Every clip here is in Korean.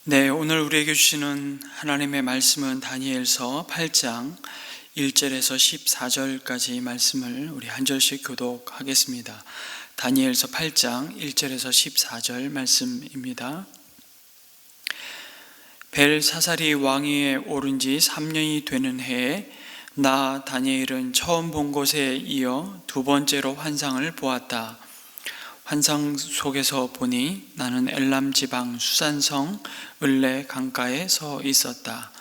네, 오늘 우리에게 주시는 하나님의 말씀은 다니엘서 8장 1절에서 14절까지 말씀을 우리 한 절씩 교독하겠습니다. 다니엘서 8장 1절에서 14절 말씀입니다. 벨사살이 왕위에 오른 지 3년이 되는 해에 나 다니엘은 처음 본 것에 이어 두 번째로 환상을 보았다. 환상 속에서 보니 나는 엘람 지방 수산성 을레 강가에 서 있었다.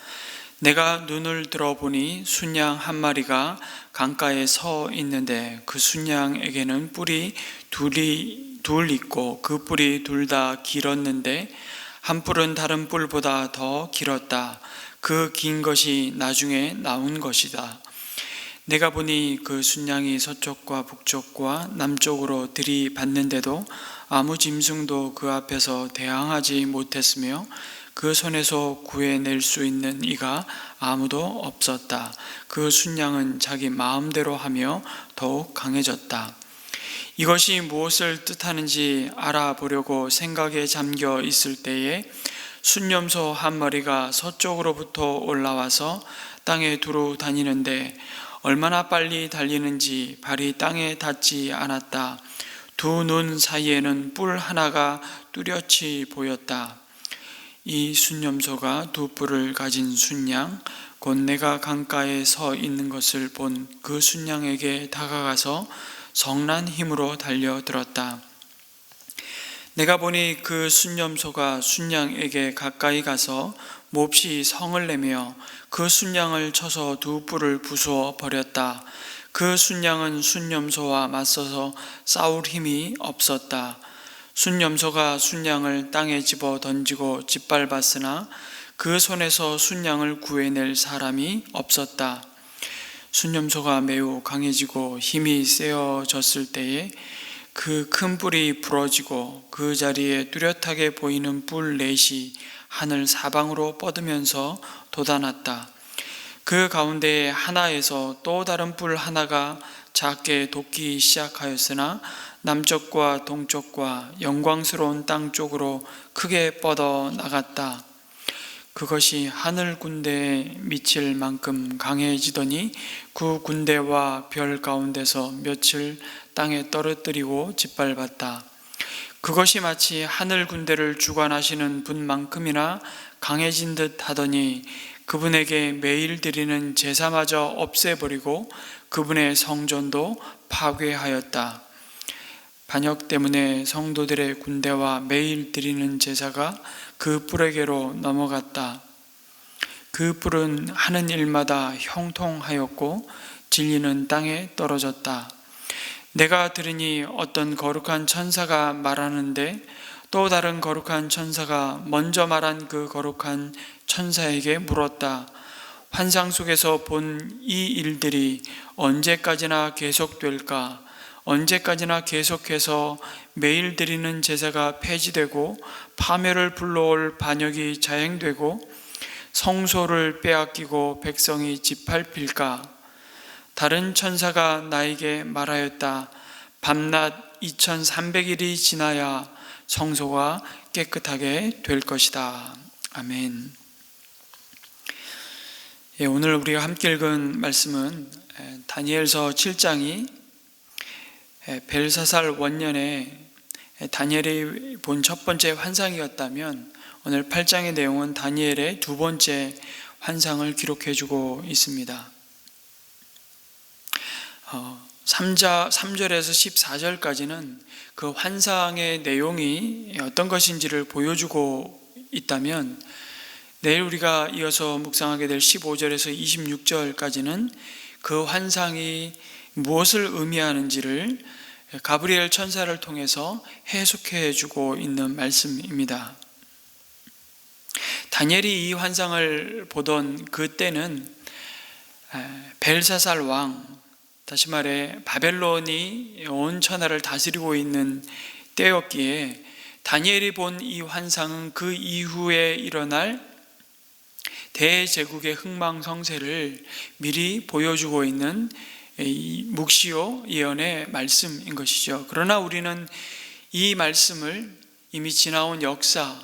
내가 눈을 들어보니 순양 한 마리가 강가에 서 있는데 그 순양에게는 뿔이 둘 있고 그 뿔이 둘 다 길었는데 한 뿔은 다른 뿔보다 더 길었다. 그 긴 것이 나중에 나온 것이다. 내가 보니 그 순양이 서쪽과 북쪽과 남쪽으로 들이받는데도 아무 짐승도 그 앞에서 대항하지 못했으며 그 손에서 구해낼 수 있는 이가 아무도 없었다. 그 순양은 자기 마음대로 하며 더욱 강해졌다. 이것이 무엇을 뜻하는지 알아보려고 생각에 잠겨 있을 때에 순념소 한 마리가 서쪽으로부터 올라와서 땅에 두루 다니는데 얼마나 빨리 달리는지 발이 땅에 닿지 않았다. 두 눈 사이에는 뿔 하나가 뚜렷이 보였다. 이 순념소가 두 뿔을 가진 순양, 곧 내가 강가에 서 있는 것을 본 그 순양에게 다가가서 성난 힘으로 달려들었다. 내가 보니 그 순념소가 순양에게 가까이 가서 몹시 성을 내며 그 순양을 쳐서 두 뿔을 부수어 버렸다. 그 순양은 순념소와 맞서서 싸울 힘이 없었다. 순념소가 순양을 땅에 집어 던지고 짓밟았으나 그 손에서 순양을 구해낼 사람이 없었다. 순념소가 매우 강해지고 힘이 세어졌을 때에 그 큰 뿔이 부러지고 그 자리에 뚜렷하게 보이는 뿔 넷이 하늘 사방으로 뻗으면서 돋아났다. 그 가운데 하나에서 또 다른 뿔 하나가 작게 돋기 시작하였으나 남쪽과 동쪽과 영광스러운 땅 쪽으로 크게 뻗어 나갔다. 그것이 하늘 군대에 미칠 만큼 강해지더니 그 군대와 별 가운데서 며칠 땅에 떨어뜨리고 짓밟았다. 그것이 마치 하늘 군대를 주관하시는 분만큼이나 강해진 듯 하더니 그분에게 매일 드리는 제사마저 없애버리고 그분의 성전도 파괴하였다. 반역 때문에 성도들의 군대와 매일 드리는 제사가 그 뿔에게로 넘어갔다. 그 뿔은 하는 일마다 형통하였고 진리는 땅에 떨어졌다. 내가 들으니 어떤 거룩한 천사가 말하는데 또 다른 거룩한 천사가 먼저 말한 그 거룩한 천사에게 물었다. 환상 속에서 본 이 일들이 언제까지나 계속될까? 언제까지나 계속해서 매일 드리는 제사가 폐지되고 파멸을 불러올 반역이 자행되고 성소를 빼앗기고 백성이 짓밟힐까? 다른 천사가 나에게 말하였다. 밤낮 2300일이 지나야 성소가 깨끗하게 될 것이다. 아멘. 오늘 우리가 함께 읽은 말씀은 다니엘서 7장이 벨사살 원년에 다니엘이 본 첫 번째 환상이었다면 오늘 8장의 내용은 다니엘의 두 번째 환상을 기록해주고 있습니다. 3절에서 14절까지는 그 환상의 내용이 어떤 것인지를 보여주고 있다면 내일 우리가 이어서 묵상하게 될 15절에서 26절까지는 그 환상이 무엇을 의미하는지를 가브리엘 천사를 통해서 해석해 주고 있는 말씀입니다. 다니엘이 이 환상을 보던 그때는 벨사살 왕, 다시 말해 바벨론이 온 천하를 다스리고 있는 때였기에 다니엘이 본 이 환상은 그 이후에 일어날 대제국의 흥망성쇠를 미리 보여주고 있는 묵시오 예언의 말씀인 것이죠. 그러나 우리는 이 말씀을 이미 지나온 역사,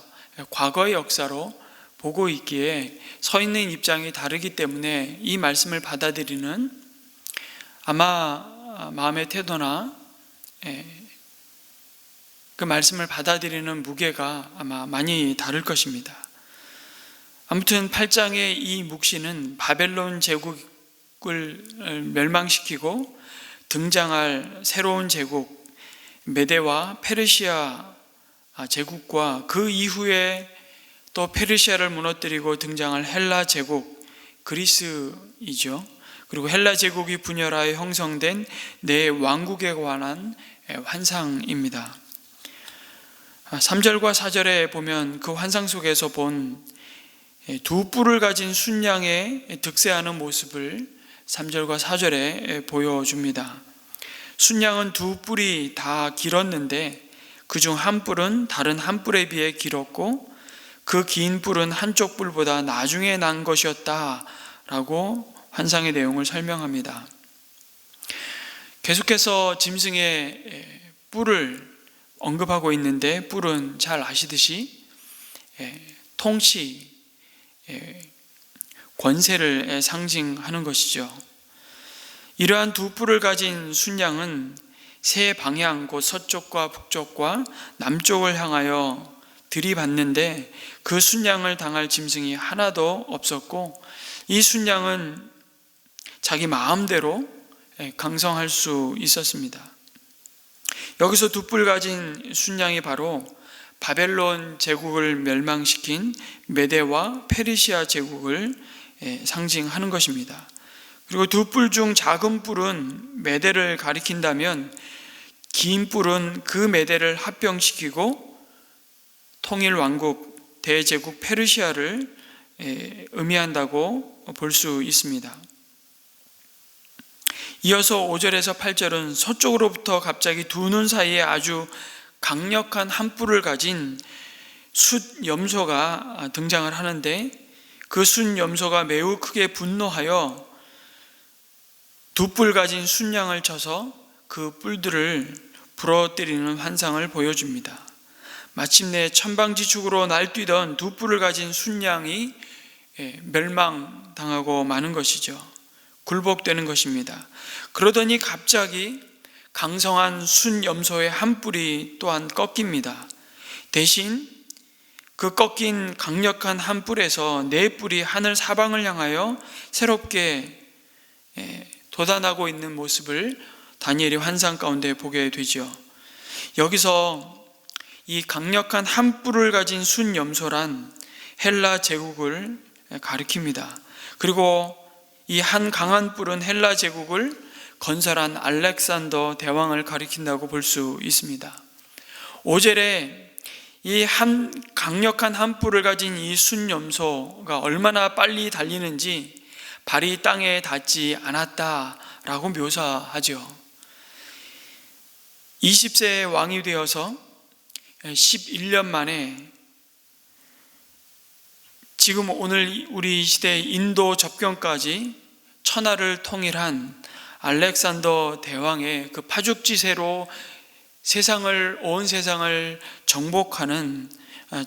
과거의 역사로 보고 있기에 서 있는 입장이 다르기 때문에 이 말씀을 받아들이는 아마 마음의 태도나 그 말씀을 받아들이는 무게가 아마 많이 다를 것입니다. 아무튼 8장의 이 묵시는 바벨론 제국을 멸망시키고 등장할 새로운 제국 메대와 페르시아 제국과 그 이후에 또 페르시아를 무너뜨리고 등장할 헬라 제국 그리스이죠. 그리고 헬라 제국이 분열하여 형성된 네 왕국에 관한 환상입니다. 3절과 4절에 보면 그 환상 속에서 본 두 뿔을 가진 순양의 득세하는 모습을 3절과 4절에 보여줍니다. 순양은 두 뿔이 다 길었는데 그중 한 뿔은 다른 한 뿔에 비해 길었고 그 긴 뿔은 한쪽 뿔보다 나중에 난 것이었다라고 환상의 내용을 설명합니다. 계속해서 짐승의 뿔을 언급하고 있는데 뿔은 잘 아시듯이 통치, 권세를 상징하는 것이죠. 이러한 두 뿔을 가진 순양은 세 방향 곧 서쪽과 북쪽과 남쪽을 향하여 들이받는데 그 순양을 당할 짐승이 하나도 없었고 이 순양은 자기 마음대로 강성할 수 있었습니다. 여기서 두 뿔 가진 순양이 바로 바벨론 제국을 멸망시킨 메대와 페르시아 제국을 상징하는 것입니다. 그리고 두 뿔 중 작은 뿔은 메대를 가리킨다면 긴 뿔은 그 메대를 합병시키고 통일 왕국 대제국 페르시아를 의미한다고 볼 수 있습니다. 이어서 5절에서 8절은 서쪽으로부터 갑자기 두 눈 사이에 아주 강력한 한 뿔을 가진 숫 염소가 등장을 하는데 그 숫 염소가 매우 크게 분노하여 두 뿔 가진 순양을 쳐서 그 뿔들을 부러뜨리는 환상을 보여줍니다. 마침내 천방지축으로 날뛰던 두 뿔을 가진 순양이 멸망당하고 마는 것이죠. 굴복되는 것입니다. 그러더니 갑자기 강성한 순 염소의 한 뿔이 또한 꺾입니다. 대신 그 꺾인 강력한 한 뿔에서 네 뿔이 하늘 사방을 향하여 새롭게 돋아나고 있는 모습을 다니엘이 환상 가운데 보게 되죠. 여기서 이 강력한 한 뿔을 가진 순 염소란 헬라 제국을 가리킵니다. 그리고 이 한 강한 뿔은 헬라 제국을 건설한 알렉산더 대왕을 가리킨다고 볼 수 있습니다. 5절에 이 한 강력한 한 뿔을 가진 이 순염소가 얼마나 빨리 달리는지 발이 땅에 닿지 않았다라고 묘사하죠. 20세의 왕이 되어서 11년 만에 지금 오늘 우리 시대 인도 접경까지 천하를 통일한 알렉산더 대왕의 그 파죽지세로 온 세상을 정복하는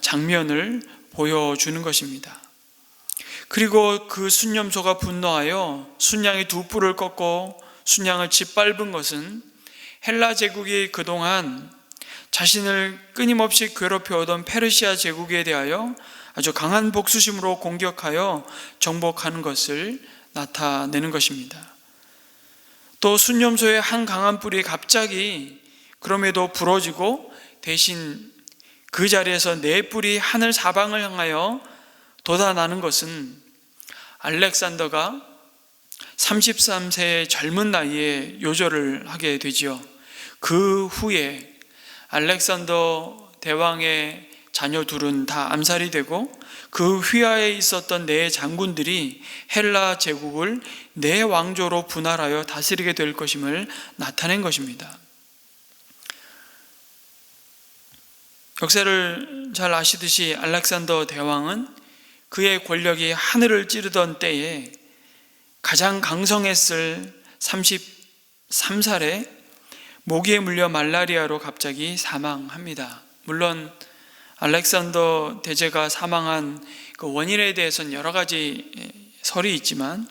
장면을 보여주는 것입니다. 그리고 그 순염소가 분노하여 순양이 두 뿔을 꺾고 순양을 짓밟은 것은 헬라 제국이 그동안 자신을 끊임없이 괴롭혀오던 페르시아 제국에 대하여 아주 강한 복수심으로 공격하여 정복하는 것을 나타내는 것입니다. 또 순염소의 한 강한 뿔이 갑자기 그럼에도 부러지고 대신 그 자리에서 네 뿔이 하늘 사방을 향하여 돋아나는 것은 알렉산더가 33세의 젊은 나이에 요절을 하게 되지요. 그 후에 알렉산더 대왕의 자녀 둘은 다 암살이 되고 그 휘하에 있었던 네 장군들이 헬라 제국을 네 왕조로 분할하여 다스리게 될 것임을 나타낸 것입니다. 역사를 잘 아시듯이 알렉산더 대왕은 그의 권력이 하늘을 찌르던 때에 가장 강성했을 33살에 모기에 물려 말라리아로 갑자기 사망합니다. 물론 알렉산더 대제가 사망한 그 원인에 대해서는 여러 가지 설이 있지만,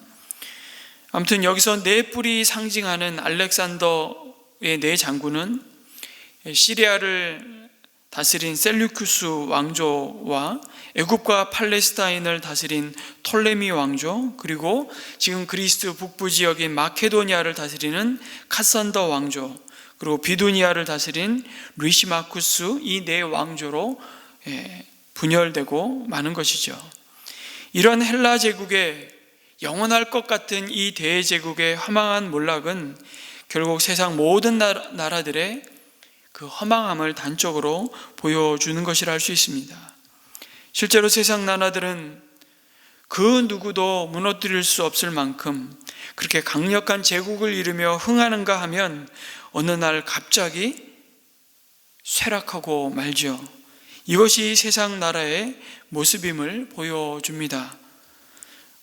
아무튼 여기서 네 뿔이 상징하는 알렉산더의 네 장군은 시리아를 다스린 셀류쿠스 왕조와 애굽과 팔레스타인을 다스린 톨레미 왕조, 그리고 지금 그리스 북부 지역인 마케도니아를 다스리는 카산더 왕조, 그리고 비두니아를 다스린 리시마쿠스, 이 네 왕조로 분열되고 마는 것이죠. 이런 헬라 제국의 영원할 것 같은 이 대제국의 허망한 몰락은 결국 세상 모든 나라들의 그 허망함을 단적으로 보여주는 것이라 할 수 있습니다. 실제로 세상 나라들은 그 누구도 무너뜨릴 수 없을 만큼 그렇게 강력한 제국을 이루며 흥하는가 하면 어느 날 갑자기 쇠락하고 말죠. 이것이 세상 나라의 모습임을 보여줍니다.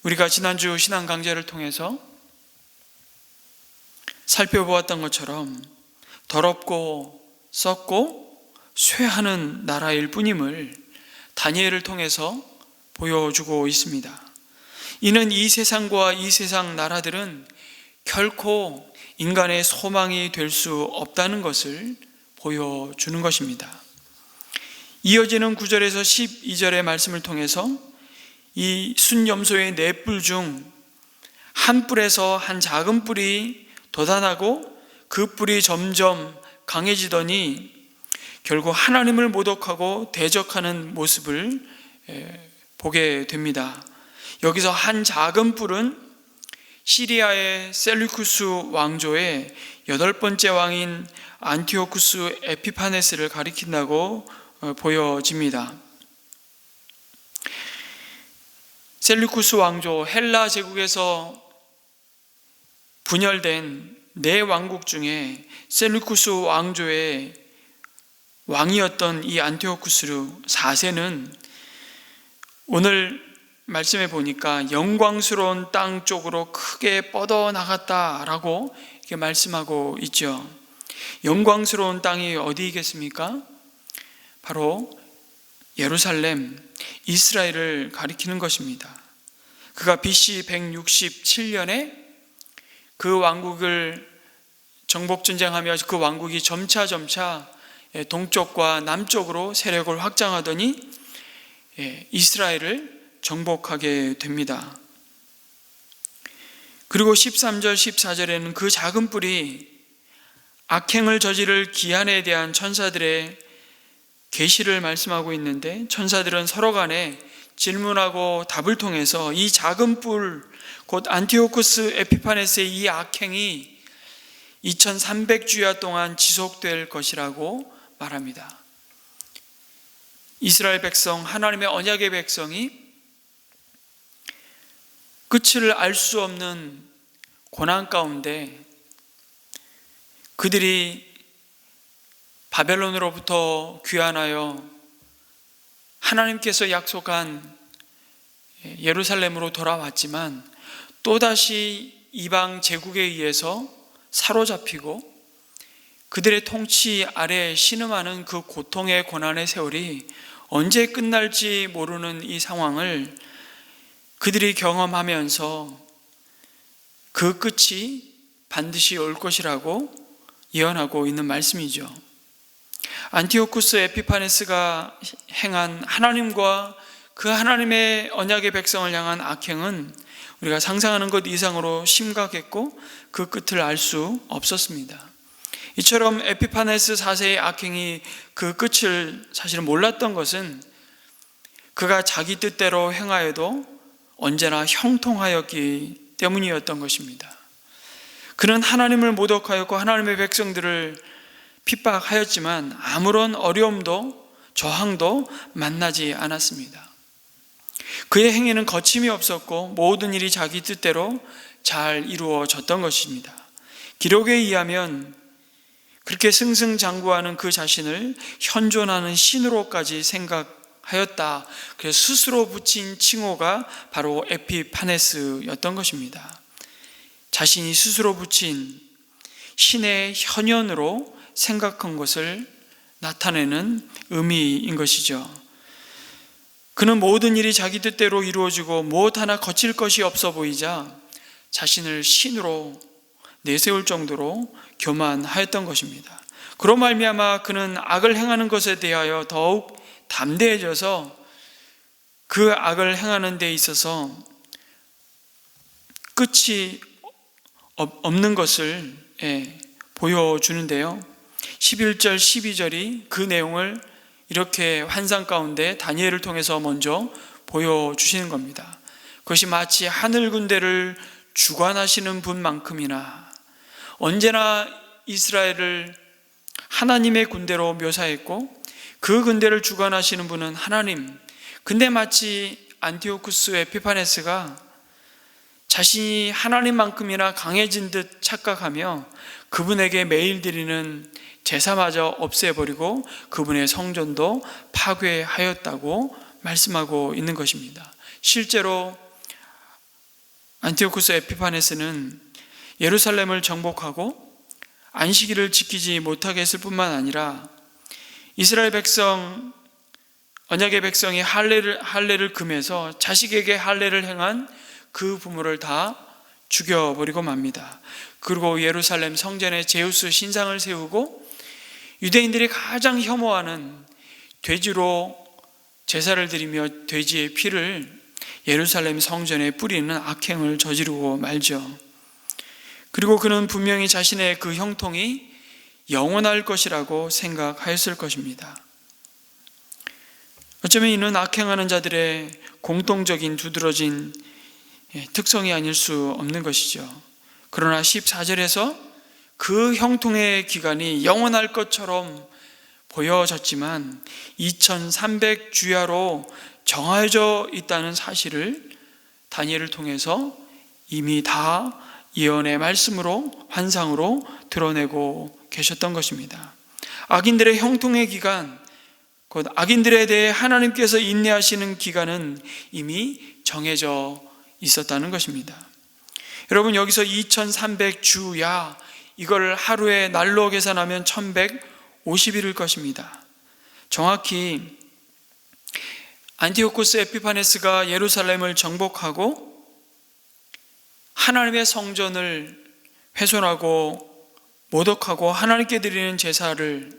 우리가 지난주 신앙 강좌를 통해서 살펴보았던 것처럼 더럽고 썩고 쇠하는 나라일 뿐임을 다니엘을 통해서 보여주고 있습니다. 이는 이 세상과 이 세상 나라들은 결코 인간의 소망이 될 수 없다는 것을 보여주는 것입니다. 이어지는 9절에서 12절의 말씀을 통해서 이 순염소의 네 뿔 중 한 뿔에서 한 작은 뿔이 돋아나고 그 뿔이 점점 강해지더니 결국 하나님을 모독하고 대적하는 모습을 보게 됩니다. 여기서 한 작은 뿔은 시리아의 셀류쿠스 왕조의 8번째 왕인 안티오쿠스 에피파네스를 가리킨다고 보여집니다. 셀류쿠스 왕조, 헬라 제국에서 분열된 네 왕국 중에 셀류쿠스 왕조의 왕이었던 이 안티오쿠스 4세는 오늘 말씀해 보니까 영광스러운 땅 쪽으로 크게 뻗어나갔다라고 이렇게 말씀하고 있죠. 영광스러운 땅이 어디이겠습니까? 바로 예루살렘, 이스라엘을 가리키는 것입니다. 그가 BC 167년에 그 왕국을 정복전쟁하며 그 왕국이 점차 동쪽과 남쪽으로 세력을 확장하더니 이스라엘을 정복하게 됩니다. 그리고 13절 14절에는 그 작은 뿔이 악행을 저지를 기한에 대한 천사들의 계시를 말씀하고 있는데, 천사들은 서로 간에 질문하고 답을 통해서 이 작은 뿔, 곧 안티오쿠스 에피파네스의 이 악행이 2300주야 동안 지속될 것이라고 말합니다. 이스라엘 백성, 하나님의 언약의 백성이 끝을 알 수 없는 고난 가운데 그들이 바벨론으로부터 귀환하여 하나님께서 약속한 예루살렘으로 돌아왔지만 또다시 이방 제국에 의해서 사로잡히고 그들의 통치 아래 신음하는 그 고통의 고난의 세월이 언제 끝날지 모르는 이 상황을 그들이 경험하면서 그 끝이 반드시 올 것이라고 예언하고 있는 말씀이죠. 안티오쿠스 에피파네스가 행한 하나님과 그 하나님의 언약의 백성을 향한 악행은 우리가 상상하는 것 이상으로 심각했고 그 끝을 알 수 없었습니다. 이처럼 에피파네스 4세의 악행이 그 끝을 사실은 몰랐던 것은 그가 자기 뜻대로 행하여도 언제나 형통하였기 때문이었던 것입니다. 그는 하나님을 모독하였고 하나님의 백성들을 핍박하였지만 아무런 어려움도 저항도 만나지 않았습니다. 그의 행위는 거침이 없었고 모든 일이 자기 뜻대로 잘 이루어졌던 것입니다. 기록에 의하면 그렇게 승승장구하는 그 자신을 현존하는 신으로까지 생각하였다. 그래서 스스로 붙인 칭호가 바로 에피파네스였던 것입니다. 자신이 스스로 붙인 신의 현현으로 생각한 것을 나타내는 의미인 것이죠. 그는 모든 일이 자기 뜻대로 이루어지고 무엇 하나 거칠 것이 없어 보이자 자신을 신으로 내세울 정도로 교만하였던 것입니다. 그로 말미암아 그는 악을 행하는 것에 대하여 더욱 담대해져서 그 악을 행하는 데 있어서 끝이 없는 것을 보여주는데요. 11절 12절이 그 내용을 이렇게 환상 가운데 다니엘을 통해서 먼저 보여주시는 겁니다. 그것이 마치 하늘 군대를 주관하시는 분만큼이나 언제나 이스라엘을 하나님의 군대로 묘사했고 그 군대를 주관하시는 분은 하나님. 근데 마치 안티오쿠스 에피파네스가 자신이 하나님만큼이나 강해진 듯 착각하며 그분에게 매일 드리는 제사마저 없애버리고 그분의 성전도 파괴하였다고 말씀하고 있는 것입니다. 실제로 안티오쿠스 에피파네스는 예루살렘을 정복하고 안식일을 지키지 못하게 했을 뿐만 아니라 이스라엘 백성, 언약의 백성이 할례를 금해서 자식에게 할례를 행한 그 부모를 다 죽여버리고 맙니다. 그리고 예루살렘 성전에 제우스 신상을 세우고 유대인들이 가장 혐오하는 돼지로 제사를 드리며 돼지의 피를 예루살렘 성전에 뿌리는 악행을 저지르고 말죠. 그리고 그는 분명히 자신의 그 형통이 영원할 것이라고 생각하였을 것입니다. 어쩌면 이는 악행하는 자들의 공통적인 두드러진 특성이 아닐 수 없는 것이죠. 그러나 14절에서 그 형통의 기간이 영원할 것처럼 보여졌지만 2300주야로 정해져 있다는 사실을 다니엘을 통해서 이미 다 예언의 말씀으로 환상으로 드러내고 계셨던 것입니다. 악인들의 형통의 기간, 곧 악인들에 대해 하나님께서 인내하시는 기간은 이미 정해져 있었다는 것입니다. 여러분, 여기서 2300주야, 이걸 하루의 날로 계산하면 1150일일 것입니다. 정확히 안티오쿠스 에피파네스가 예루살렘을 정복하고 하나님의 성전을 훼손하고 모독하고 하나님께 드리는 제사를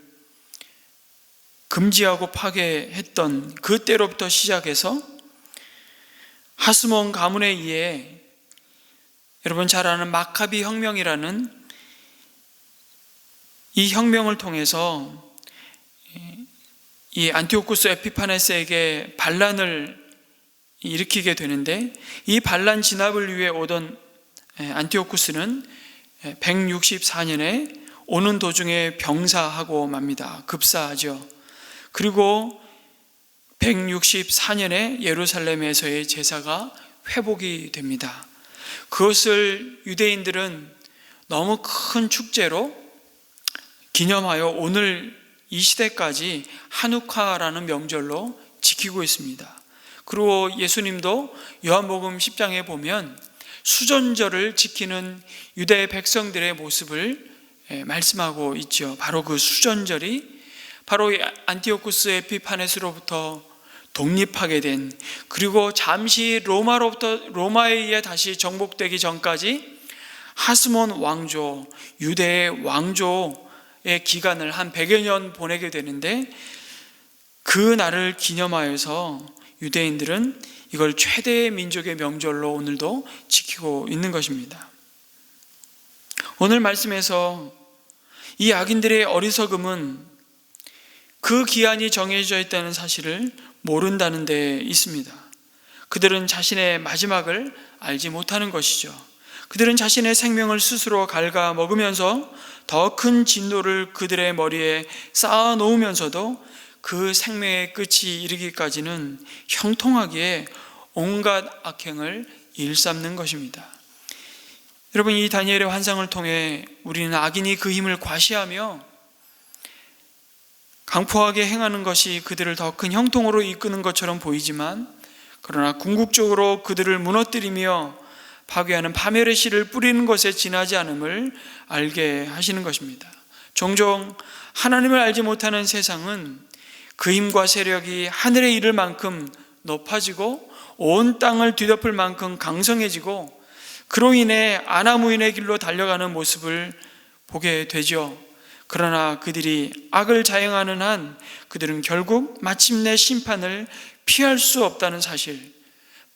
금지하고 파괴했던 그때로부터 시작해서 하스몬 가문에 의해 여러분 잘 아는 마카비 혁명이라는 이 혁명을 통해서 이 안티오쿠스 에피파네스에게 반란을 일으키게 되는데, 이 반란 진압을 위해 오던 안티오쿠스는 164년에 오는 도중에 병사하고 맙니다. 급사하죠. 그리고 164년에 예루살렘에서의 제사가 회복이 됩니다. 그것을 유대인들은 너무 큰 축제로 기념하여 오늘 이 시대까지 한우카라는 명절로 지키고 있습니다. 그리고 예수님도 요한복음 10장에 보면 수전절을 지키는 유대 백성들의 모습을 말씀하고 있죠. 바로 그 수전절이 바로 안티오쿠스 에피파네스로부터 독립하게 된, 그리고 잠시 로마에 의해 다시 정복되기 전까지 하스몬 왕조, 유대의 왕조의 기간을 한 100여 년 보내게 되는데, 그 날을 기념하여서 유대인들은 이걸 최대의 민족의 명절로 오늘도 지키고 있는 것입니다. 오늘 말씀에서 이 악인들의 어리석음은 그 기한이 정해져 있다는 사실을 모른다는 데 있습니다. 그들은 자신의 마지막을 알지 못하는 것이죠. 그들은 자신의 생명을 스스로 갉아먹으면서 더 큰 진노를 그들의 머리에 쌓아 놓으면서도 그 생명의 끝이 이르기까지는 형통하기에 온갖 악행을 일삼는 것입니다. 여러분, 이 다니엘의 환상을 통해 우리는 악인이 그 힘을 과시하며 강포하게 행하는 것이 그들을 더 큰 형통으로 이끄는 것처럼 보이지만, 그러나 궁극적으로 그들을 무너뜨리며 파괴하는 파멸의 씨를 뿌리는 것에 지나지 않음을 알게 하시는 것입니다. 종종 하나님을 알지 못하는 세상은 그 힘과 세력이 하늘에 이를 만큼 높아지고 온 땅을 뒤덮을 만큼 강성해지고 그로 인해 아나무인의 길로 달려가는 모습을 보게 되죠. 그러나 그들이 악을 자행하는 한 그들은 결국 마침내 심판을 피할 수 없다는 사실,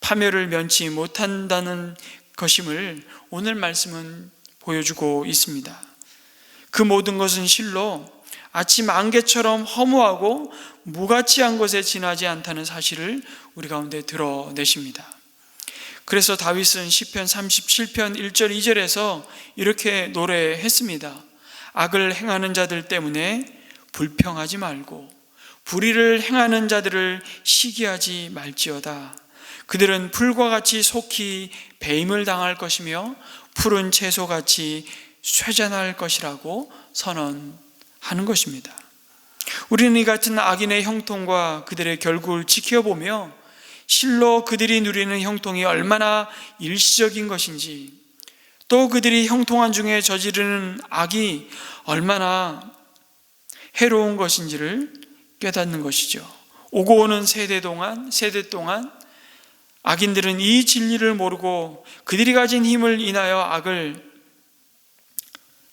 파멸을 면치 못한다는 것임을 오늘 말씀은 보여주고 있습니다. 그 모든 것은 실로 아침 안개처럼 허무하고 무가치한 것에 지나지 않다는 사실을 우리 가운데 드러내십니다. 그래서 다윗은 시편 37편 1절 2절에서 이렇게 노래했습니다. 악을 행하는 자들 때문에 불평하지 말고 불의를 행하는 자들을 시기하지 말지어다. 그들은 풀과 같이 속히 배임을 당할 것이며 푸른 채소같이 쇠잔할 것이라고 선언하는 것입니다. 우리는 이 같은 악인의 형통과 그들의 결국을 지켜보며 실로 그들이 누리는 형통이 얼마나 일시적인 것인지, 또 그들이 형통한 중에 저지르는 악이 얼마나 해로운 것인지를 깨닫는 것이죠. 오고 오는 세대 동안 악인들은 이 진리를 모르고 그들이 가진 힘을 인하여 악을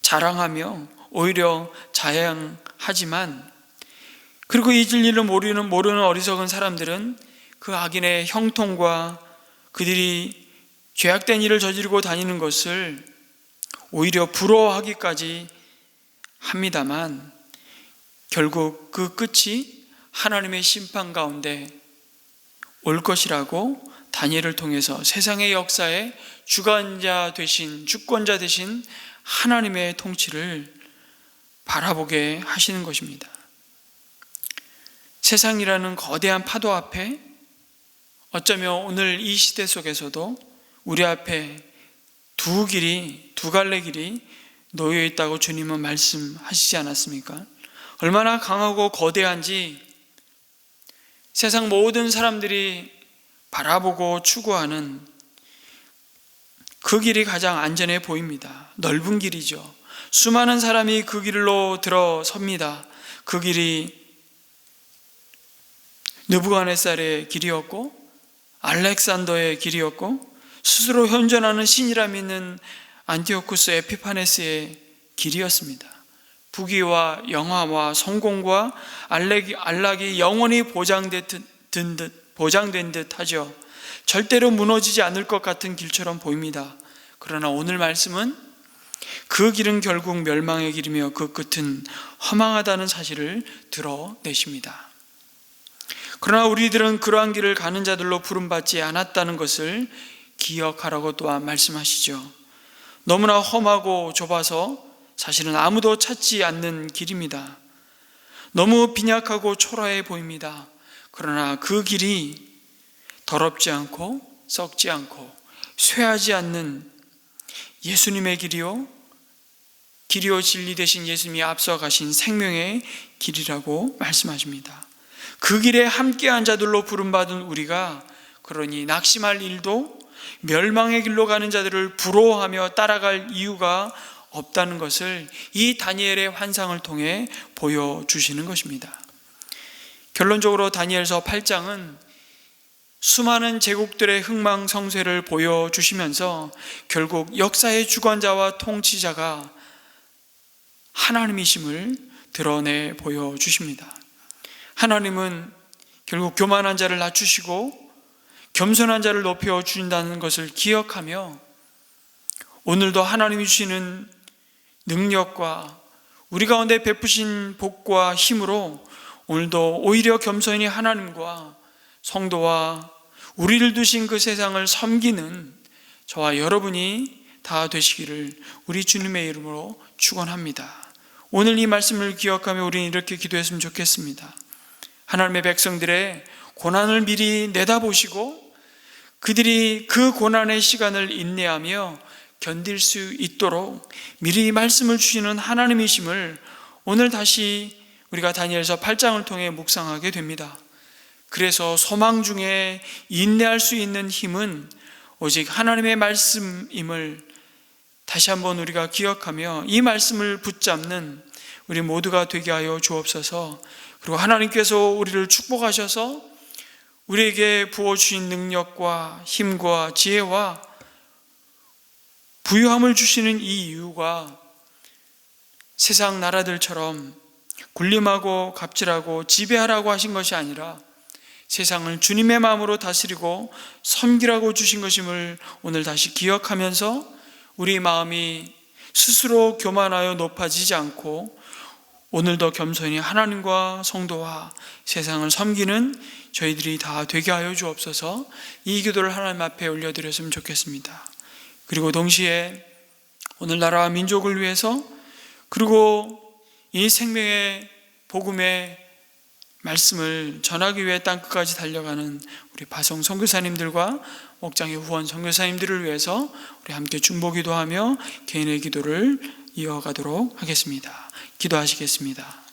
자랑하며 오히려 자양하지만, 그리고 이 진리를 모르는 어리석은 사람들은 그 악인의 형통과 그들이 죄악된 일을 저지르고 다니는 것을 오히려 부러워하기까지 합니다만, 결국 그 끝이 하나님의 심판 가운데 올 것이라고 다니엘을 통해서 세상의 역사에 주권자 되신 하나님의 통치를 바라보게 하시는 것입니다. 세상이라는 거대한 파도 앞에 어쩌면 오늘 이 시대 속에서도 우리 앞에 두 갈래 길이 놓여 있다고 주님은 말씀하시지 않았습니까? 얼마나 강하고 거대한지 세상 모든 사람들이 바라보고 추구하는 그 길이 가장 안전해 보입니다. 넓은 길이죠. 수많은 사람이 그 길로 들어섭니다. 그 길이 느부갓네살의 길이었고 알렉산더의 길이었고 스스로 현존하는 신이라 믿는 안티오쿠스 에피파네스의 길이었습니다. 부귀와 영화와 성공과 안락이 영원히 보장된 듯 하죠. 절대로 무너지지 않을 것 같은 길처럼 보입니다. 그러나 오늘 말씀은 그 길은 결국 멸망의 길이며 그 끝은 허망하다는 사실을 드러내십니다. 그러나 우리들은 그러한 길을 가는 자들로 부름받지 않았다는 것을 기억하라고 또한 말씀하시죠. 너무나 험하고 좁아서 사실은 아무도 찾지 않는 길입니다. 너무 빈약하고 초라해 보입니다. 그러나 그 길이 더럽지 않고 썩지 않고 쇠하지 않는 예수님의 길이요 진리 되신 예수님이 앞서 가신 생명의 길이라고 말씀하십니다. 그 길에 함께한 자들로 부름받은 우리가 그러니 낙심할 일도 멸망의 길로 가는 자들을 부러워하며 따라갈 이유가 없다는 것을 이 다니엘의 환상을 통해 보여주시는 것입니다. 결론적으로 다니엘서 8장은 수많은 제국들의 흥망성쇠를 보여주시면서 결국 역사의 주관자와 통치자가 하나님이심을 드러내 보여주십니다. 하나님은 결국 교만한 자를 낮추시고 겸손한 자를 높여주신다는 것을 기억하며 오늘도 하나님이 주시는 능력과 우리 가운데 베푸신 복과 힘으로 오늘도 오히려 겸손히 하나님과 성도와 우리를 두신 그 세상을 섬기는 저와 여러분이 다 되시기를 우리 주님의 이름으로 축원합니다. 오늘 이 말씀을 기억하며 우리는 이렇게 기도했으면 좋겠습니다. 하나님의 백성들의 고난을 미리 내다보시고 그들이 그 고난의 시간을 인내하며 견딜 수 있도록 미리 말씀을 주시는 하나님이심을 오늘 다시 우리가 다니엘서 8장을 통해 묵상하게 됩니다. 그래서 소망 중에 인내할 수 있는 힘은 오직 하나님의 말씀임을 다시 한번 우리가 기억하며 이 말씀을 붙잡는 우리 모두가 되게 하여 주옵소서. 그리고 하나님께서 우리를 축복하셔서 우리에게 부어주신 능력과 힘과 지혜와 부유함을 주시는 이 이유가 세상 나라들처럼 군림하고 갑질하고 지배하라고 하신 것이 아니라 세상을 주님의 마음으로 다스리고 섬기라고 주신 것임을 오늘 다시 기억하면서 우리 마음이 스스로 교만하여 높아지지 않고 오늘도 겸손히 하나님과 성도와 세상을 섬기는 저희들이 다 되게 하여 주옵소서. 이 기도를 하나님 앞에 올려드렸으면 좋겠습니다. 그리고 동시에 오늘 나라와 민족을 위해서, 그리고 이 생명의 복음의 말씀을 전하기 위해 땅끝까지 달려가는 우리 바성 선교사님들과 목장의 후원 선교사님들을 위해서 우리 함께 중보 기도하며 개인의 기도를 이어가도록 하겠습니다. 기도하시겠습니다.